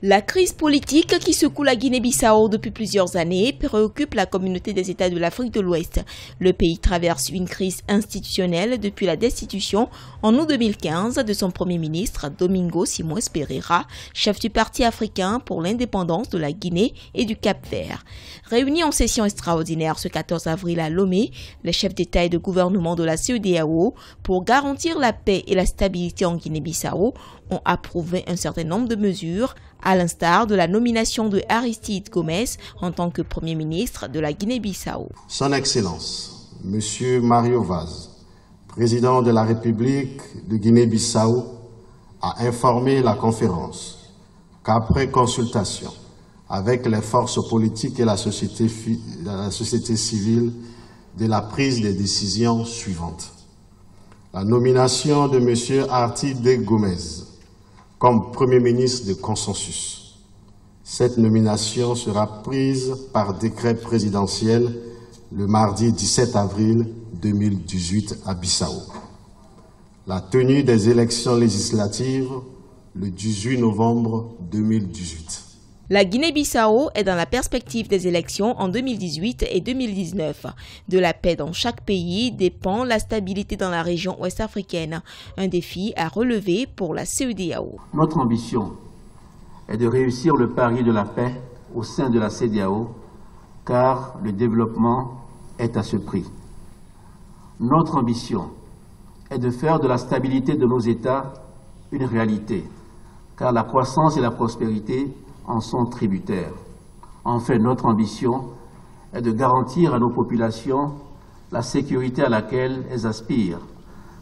La crise politique qui secoue la Guinée-Bissau depuis plusieurs années préoccupe la communauté des États de l'Afrique de l'Ouest. Le pays traverse une crise institutionnelle depuis la destitution en août 2015 de son premier ministre Domingos Simões Pereira, chef du Parti africain pour l'indépendance de la Guinée et du Cap-Vert. Réunis en session extraordinaire ce 14 avril à Lomé, les chefs d'État et de gouvernement de la CEDEAO, pour garantir la paix et la stabilité en Guinée-Bissau, ont approuvé un certain nombre de mesures, à l'instar de la nomination de Aristide Gomes en tant que Premier ministre de la Guinée-Bissau. Son Excellence, M. Mario Vaz, président de la République de Guinée-Bissau, a informé la conférence qu'après consultation avec les forces politiques et la société civile de la prise des décisions suivantes. La nomination de M. Aristide Gomes comme Premier ministre de consensus. Cette nomination sera prise par décret présidentiel le mardi 17 avril 2018 à Bissau. La tenue des élections législatives le 18 novembre 2018. La Guinée-Bissau est dans la perspective des élections en 2018 et 2019. De la paix dans chaque pays dépend la stabilité dans la région ouest-africaine, un défi à relever pour la CEDEAO. Notre ambition est de réussir le pari de la paix au sein de la CEDEAO, car le développement est à ce prix. Notre ambition est de faire de la stabilité de nos États une réalité, car la croissance et la prospérité en sont tributaires. Enfin, notre ambition est de garantir à nos populations la sécurité à laquelle elles aspirent,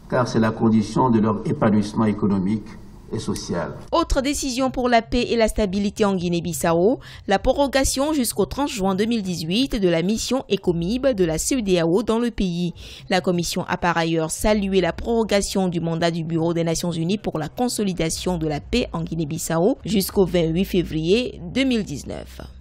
car c'est la condition de leur épanouissement économique et social. Autre décision pour la paix et la stabilité en Guinée-Bissau, la prorogation jusqu'au 30 juin 2018 de la mission ECOMIB de la CEDEAO dans le pays. La Commission a par ailleurs salué la prorogation du mandat du Bureau des Nations Unies pour la consolidation de la paix en Guinée-Bissau jusqu'au 28 février 2019.